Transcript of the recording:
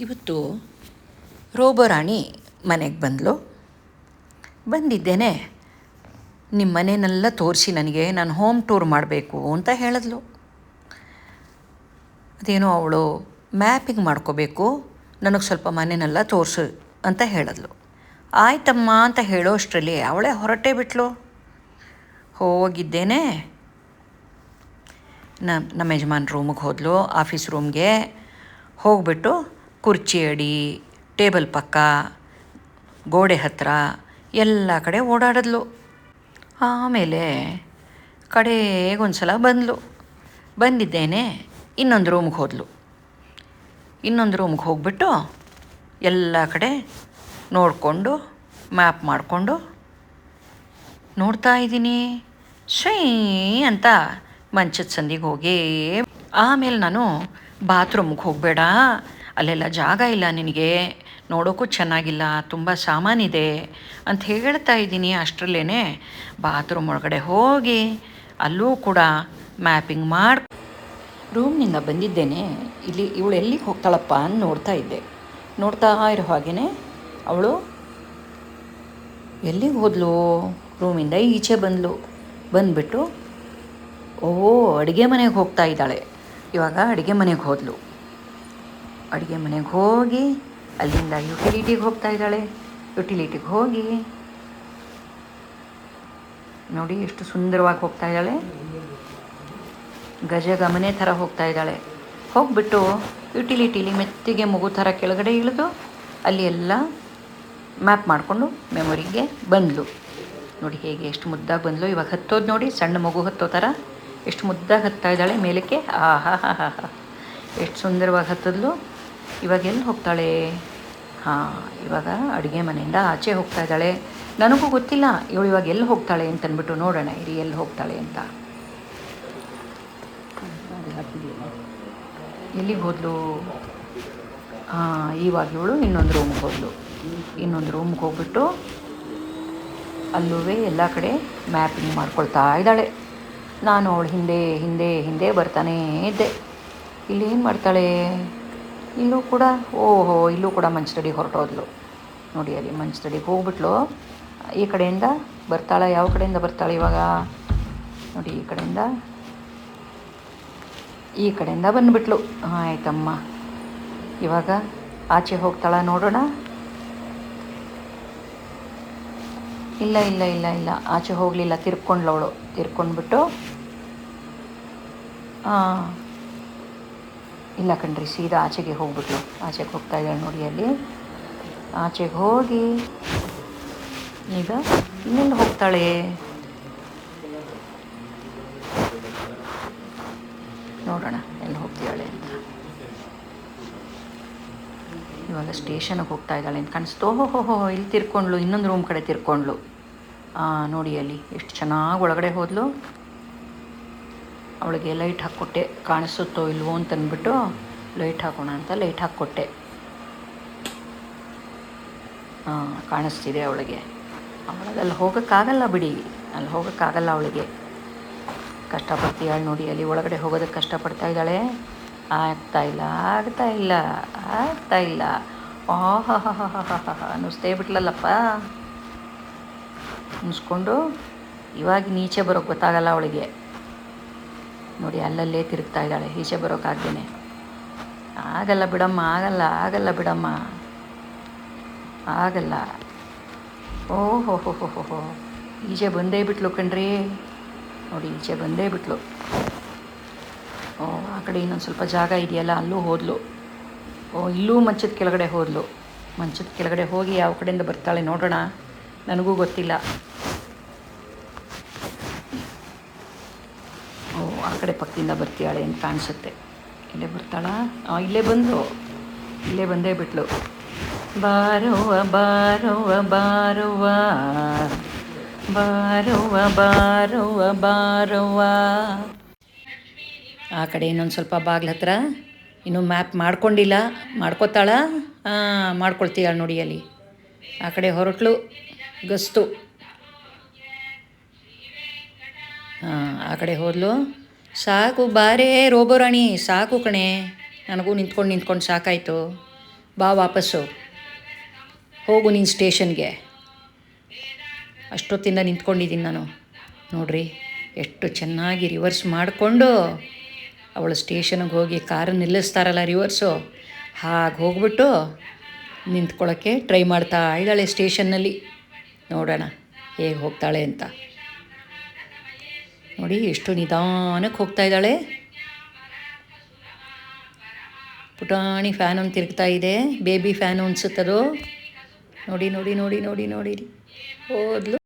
ಇವತ್ತು ರೋಬೋರಾಣಿ ಮನೆಗೆ ಬಂದಿದ್ದೇನೆ. ನಿಮ್ಮ ಮನೆಯನ್ನೆಲ್ಲ ತೋರಿಸಿ ನನಗೆ ನಾನು ಹೋಮ್ ಟೂರ್ ಮಾಡಬೇಕು ಅಂತ ಹೇಳಿದ್ಲು. ಅದೇನೋ ಅವಳು ಮ್ಯಾಪಿಂಗ್ ಮಾಡ್ಕೋಬೇಕು, ನನಗೆ ಸ್ವಲ್ಪ ಮನೆಯನ್ನೆಲ್ಲ ತೋರಿಸು ಅಂತ ಹೇಳಿದ್ಲು. ಆಯ್ತಮ್ಮ ಅಂತ ಹೇಳೋ ಅಷ್ಟರಲ್ಲಿ ಅವಳೇ ಹೊರಟೇ ಬಿಟ್ಲು. ಹೋಗಿದ್ದೇನೆ. ನಮ್ಮ ಯಜಮಾನ್ ರೂಮಿಗೆ ಹೋದ್ಲು, ಆಫೀಸ್ ರೂಮ್ಗೆ ಹೋಗ್ಬಿಟ್ಟು ಕುರ್ಚಿ ಅಡಿ, ಟೇಬಲ್ ಪಕ್ಕ, ಗೋಡೆ ಹತ್ತಿರ ಎಲ್ಲ ಕಡೆ ಓಡಾಡಿದ್ಲು. ಆಮೇಲೆ ಕಡೆಗೊಂದು ಸಲ ಬಂದಿದ್ದೇನೆ ಇನ್ನೊಂದು ರೂಮ್ಗೆ ಹೋದ್ಲು. ಇನ್ನೊಂದು ರೂಮ್ಗೆ ಹೋಗ್ಬಿಟ್ಟು ಎಲ್ಲ ಕಡೆ ನೋಡಿಕೊಂಡು ಮ್ಯಾಪ್ ಮಾಡಿಕೊಂಡು ನೋಡ್ತಾ ಇದ್ದೀನಿ. ಶೈ ಅಂತ ಮಂಚದ ಸಂದಿಗೆ ಹೋಗಿ ಆಮೇಲೆ ನಾನು ಬಾತ್ರೂಮ್ಗೆ ಹೋಗಬೇಡ, ಅಲ್ಲೆಲ್ಲ ಜಾಗ ಇಲ್ಲ ನಿನಗೆ, ನೋಡೋಕ್ಕೂ ಚೆನ್ನಾಗಿಲ್ಲ, ತುಂಬ ಸಾಮಾನಿದೆ ಅಂತ ಹೇಳ್ತಾ ಇದ್ದೀನಿ. ಅಷ್ಟರಲ್ಲೇ ಬಾತ್ರೂಮ್ ಒಳಗಡೆ ಹೋಗಿ ಅಲ್ಲೂ ಕೂಡ ಮ್ಯಾಪಿಂಗ್ ಮಾಡಿ ರೂಮ್ನಿಂದ ಬಂದಿದ್ದೇನೆ. ಇಲ್ಲಿ ಇವಳು ಎಲ್ಲಿಗೆ ಹೋಗ್ತಾಳಪ್ಪ ಅಂತ ನೋಡ್ತಾ ಇರೋ ಹಾಗೇ ಅವಳು ಎಲ್ಲಿಗೆ ಹೋದ್ಲು, ರೂಮಿಂದ ಈಚೆ ಬಂದುಬಿಟ್ಟು ಅಡುಗೆ ಮನೆಗೆ ಹೋಗ್ತಾ ಇದ್ದಾಳೆ. ಇವಾಗ ಅಡುಗೆ ಮನೆಗೆ ಹೋದ್ಲು. ಅಡುಗೆ ಮನೆಗೆ ಹೋಗಿ ಅಲ್ಲಿಂದ ಯುಟಿಲಿಟಿಗೆ ಹೋಗ್ತಾ ಇದ್ದಾಳೆ. ಯುಟಿಲಿಟಿಗೆ ಹೋಗಿ ನೋಡಿ ಎಷ್ಟು ಸುಂದರವಾಗಿ ಹೋಗ್ತಾ ಇದ್ದಾಳೆ. ಗಜಗಮನೆ ಥರ ಹೋಗ್ತಾ ಇದ್ದಾಳೆ. ಹೋಗ್ಬಿಟ್ಟು ಯುಟಿಲಿಟಿಲಿ ಮೆತ್ತಿಗೆ ಮಗು ಥರ ಕೆಳಗಡೆ ಇಳಿದು ಅಲ್ಲಿ ಎಲ್ಲ ಮ್ಯಾಪ್ ಮಾಡಿಕೊಂಡು ಮೆಮೊರಿಗೆ ಬಂದಳು. ನೋಡಿ ಹೇಗೆ ಎಷ್ಟು ಮುದ್ದಾಗಿ ಬಂದಳು. ಇವಾಗ ಹತ್ತೋದು ನೋಡಿ, ಸಣ್ಣ ಮಗು ಹತ್ತೋ ಥರ ಎಷ್ಟು ಮುದ್ದಾಗಿ ಹತ್ತಾ ಇದ್ದಾಳೆ ಮೇಲಕ್ಕೆ. ಆಹಾ ಹಾ ಹಾ ಹಾ ಎಷ್ಟು ಸುಂದರವಾಗಿ ಹತ್ತಿದ್ಲು. ಇವಾಗ ಎಲ್ಲಿ ಹೋಗ್ತಾಳೆ? ಇವಾಗ ಅಡುಗೆ ಮನೆಯಿಂದ ಆಚೆ ಹೋಗ್ತಾ ಇದ್ದಾಳೆ. ನನಗೂ ಗೊತ್ತಿಲ್ಲ ಇವಳು ಇವಾಗ ಎಲ್ಲಿ ಹೋಗ್ತಾಳೆ ಅಂತಂದ್ಬಿಟ್ಟು ನೋಡೋಣ ಇರಿ ಎಲ್ಲಿ ಹೋಗ್ತಾಳೆ ಅಂತ. ಎಲ್ಲಿಗೆ ಹೋದ್ಲು? ಇವಾಗ ಇವಳು ಇನ್ನೊಂದು ರೂಮ್ಗೆ ಹೋದ್ಲು. ಇನ್ನೊಂದು ರೂಮ್ಗೆ ಹೋಗ್ಬಿಟ್ಟು ಅಲ್ಲೂ ಎಲ್ಲ ಕಡೆ ಮ್ಯಾಪಿಂಗ್ ಮಾಡ್ಕೊಳ್ತಾ ಇದ್ದಾಳೆ. ನಾನು ಅವಳು ಹಿಂದೆ ಬರ್ತಾನೇ ಇದ್ದೆ. ಇಲ್ಲಿ ಏನು ಮಾಡ್ತಾಳೆ? ಇಲ್ಲೂ ಕೂಡ ಮಂಚದಡಿಗೆ ಹೊರಟೋದ್ಲು. ನೋಡಿ ಅಲ್ಲಿ ಮಂಚದಡಿಗೆ ಹೋಗ್ಬಿಟ್ಲು. ಈ ಕಡೆಯಿಂದ ಬರ್ತಾಳೆ. ಯಾವ ಕಡೆಯಿಂದ ಬರ್ತಾಳೆ ಇವಾಗ? ನೋಡಿ ಈ ಕಡೆಯಿಂದ ಬಂದುಬಿಟ್ಲು. ಆಯ್ತಮ್ಮ, ಇವಾಗ ಆಚೆ ಹೋಗ್ತಾಳ ನೋಡೋಣ. ಇಲ್ಲ ಆಚೆ ಹೋಗಲಿಲ್ಲ, ತಿರ್ಕೊಂಡ್ಲವಳು. ತಿರ್ಕೊಂಡ್ಬಿಟ್ಟು ಇಲ್ಲ ಕಣ್ರಿ, ಸೀದಾ ಆಚೆಗೆ ಹೋಗ್ಬಿಟ್ಲು. ಆಚೆಗೆ ಹೋಗ್ತಾ ಇದ್ದಾಳೆ ನೋಡಿ ಅಲ್ಲಿ. ಆಚೆಗೆ ಹೋಗಿ ಈಗ ಇನ್ನೆಲ್ಲಿ ಹೋಗ್ತಾಳೆ ನೋಡೋಣ, ಎಲ್ಲಿ ಹೋಗ್ತಿದ್ದಾಳೆ ಅಂತ. ಇವಾಗ ಸ್ಟೇಷನ್ಗೆ ಹೋಗ್ತಾ ಇದ್ದಾಳೆ ಅಂತ ಕಾಣಿಸ್ತು. ಇಲ್ಲಿ ತಿರ್ಕೊಂಡ್ಲು, ಇನ್ನೊಂದು ರೂಮ್ ಕಡೆ ತಿರ್ಕೊಂಡ್ಲು. ನೋಡಿ ಅಲ್ಲಿ ಎಷ್ಟು ಚೆನ್ನಾಗಿ ಒಳಗಡೆ ಹೋದ್ಲು. ಅವಳಿಗೆ ಲೈಟ್ ಹಾಕ್ಕೊಟ್ಟೆ, ಕಾಣಿಸುತ್ತೋ ಇಲ್ವೋ ಅಂತಂದ್ಬಿಟ್ಟು ಲೈಟ್ ಹಾಕೋಣ ಅಂತ ಲೈಟ್ ಹಾಕ್ಕೊಟ್ಟೆ. ಕಾಣಿಸ್ತಿದೆ ಅವಳಿಗೆ. ಅಲ್ಲಿ ಹೋಗೋಕ್ಕಾಗಲ್ಲ ಬಿಡಿ, ಅಲ್ಲಿ ಹೋಗೋಕ್ಕಾಗಲ್ಲ ಅವಳಿಗೆ. ಕಷ್ಟಪಡ್ತೀಯಾಳು ನೋಡಿ, ಅಲ್ಲಿ ಒಳಗಡೆ ಹೋಗೋದಕ್ಕೆ ಕಷ್ಟಪಡ್ತಾ ಇದ್ದಾಳೆ. ಆಗ್ತಾ ಇಲ್ಲ. ಅನ್ನಿಸ್ತೇ ಬಿಟ್ಲಲ್ಲಪ್ಪ. ಅನ್ನಿಸ್ಕೊಂಡು ಇವಾಗ ನೀಚೆ ಬರೋಕ್ಕೆ ಗೊತ್ತಾಗಲ್ಲ ಅವಳಿಗೆ. ನೋಡಿ ಅಲ್ಲಲ್ಲೇ ತಿರುಗ್ತಾ ಇದ್ದಾಳೆ, ಈಚೆ ಬರೋಕ್ಕಾಗ್ದೇನೆ. ಆಗಲ್ಲ ಬಿಡಮ್ಮ. ಈಚೆ ಬಂದೇ ಬಿಟ್ಲು ಕಣ್ರಿ. ನೋಡಿ ಈಚೆ ಬಂದೇ ಬಿಟ್ಲು. ಆ ಕಡೆ ಇನ್ನೊಂದು ಸ್ವಲ್ಪ ಜಾಗ ಇದೆಯಲ್ಲ, ಅಲ್ಲೂ ಹೋದ್ಲು. ಇಲ್ಲೂ ಮಂಚದ ಕೆಳಗಡೆ ಹೋದ್ಲು. ಮಂಚದ ಕೆಳಗಡೆ ಹೋಗಿ ಯಾವ ಕಡೆಯಿಂದ ಬರ್ತಾಳೆ ನೋಡೋಣ, ನನಗೂ ಗೊತ್ತಿಲ್ಲ. ಆ ಕಡೆ ಪಕ್ಕದಿಂದ ಬರ್ತೀಯಾಳೆ ಅಂತ ಕಾಣಿಸುತ್ತೆ. ಇಲ್ಲೇ ಬರ್ತಾಳಾ? ಇಲ್ಲೇ ಬಂದೇ ಬಿಟ್ಲು. ಬಾರುವ. ಆ ಕಡೆ ಇನ್ನೊಂದು ಸ್ವಲ್ಪ ಬಾಗ್ಲ ಹತ್ರ ಇನ್ನೂ ಮ್ಯಾಪ್ ಮಾಡ್ಕೊತಾಳ. ಮಾಡ್ಕೊಳ್ತೀಯಾಳು ನೋಡಿ ಅಲ್ಲಿ. ಆ ಕಡೆ ಹೊರಟ್ಲು ಗಸ್ತು. ಆ ಕಡೆ ಹೋದ್ಲು. ಸಾಕು ಬಾರೇ ರೋಬೋರಾಣಿ, ಸಾಕು ಕಣೆ, ನನಗೂ ನಿಂತ್ಕೊಂಡು ಸಾಕಾಯಿತು. ಬಾ ವಾಪಸ್ಸು, ಹೋಗು ನೀನು ಸ್ಟೇಷನ್ಗೆ. ಅಷ್ಟೊತ್ತಿಂದ ನಿಂತ್ಕೊಂಡಿದ್ದೀನಿ ನಾನು. ನೋಡ್ರಿ ಎಷ್ಟು ಚೆನ್ನಾಗಿ ರಿವರ್ಸ್ ಮಾಡಿಕೊಂಡು ಅವಳು ಸ್ಟೇಷನ್ಗೆ ಹೋಗಿ ಕಾರನ್ನು ನಿಲ್ಲಿಸ್ತಾರಲ್ಲ ರಿವರ್ಸು, ಹಾಗೆ ಹೋಗ್ಬಿಟ್ಟು ನಿಂತ್ಕೊಳ್ಳೋಕ್ಕೆ ಟ್ರೈ ಮಾಡ್ತಾ ಇದ್ದಾಳೆ ಸ್ಟೇಷನ್ನಲ್ಲಿ. ನೋಡೋಣ ಹೇಗೆ ಹೋಗ್ತಾಳೆ ಅಂತ. ನೋಡಿ ಎಷ್ಟು ನಿಧಾನಕ್ಕೆ ಹೋಗ್ತಾ ಇದ್ದಾಳೆ. ಪುಟಾಣಿ ಫ್ಯಾನ್ ಒಂದು ತಿರುಗ್ತಾ ಇದೆ, ಬೇಬಿ ಫ್ಯಾನು ಅನಿಸುತ್ತದು. ನೋಡಿ ನೋಡಿ ನೋಡಿ ನೋಡಿ ನೋಡಿ ಹೋದ್ಲು.